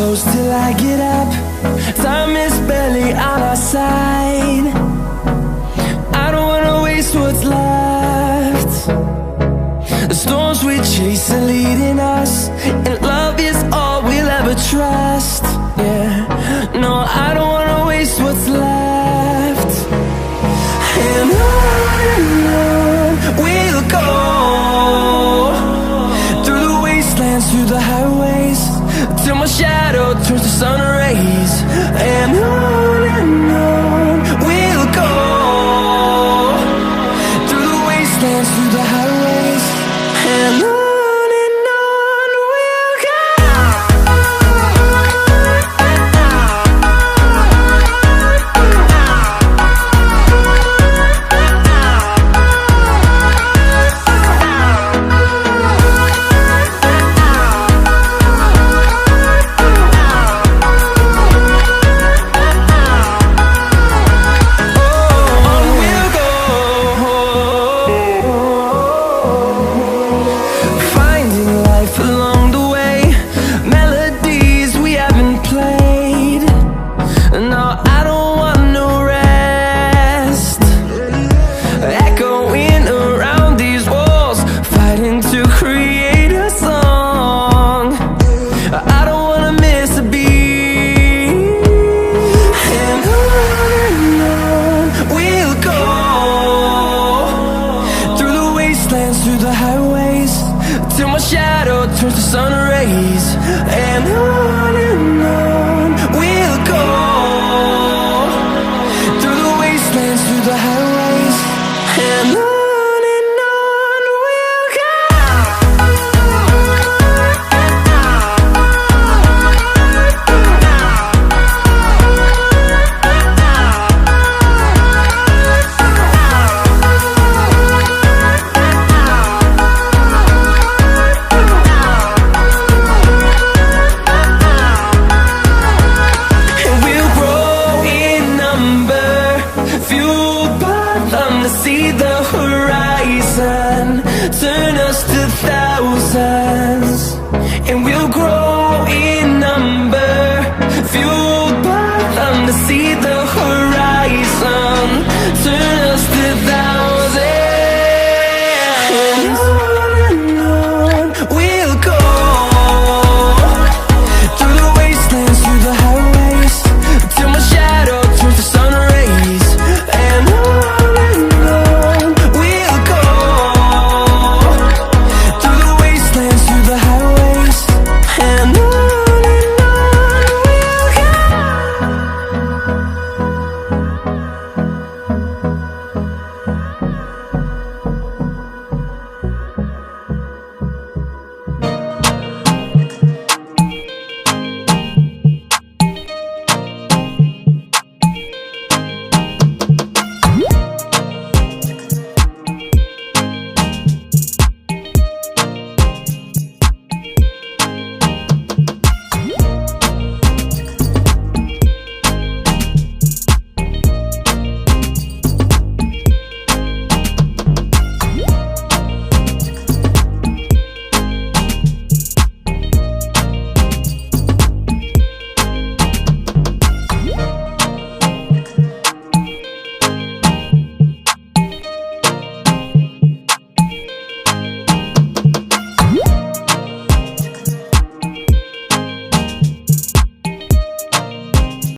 close till I get up. Time is barely on our side. I don't wanna waste what's left. The storms we chase are leading us, and love is all we'll ever trust. Yeah, no, I don't wanna waste what's left. And on we'll go, through the wastelands, through the highways, till my shadow turns to sun rays. And on we'll go, through the wastelands, through the highways, and on we'll go. Through the highways, till my shadow turns to sun rays. And on we'll go, through the wastelands, through the highways, and on we'll go. See the horizon, turn us to thousands, and we'll grow in number, fueled by them to see the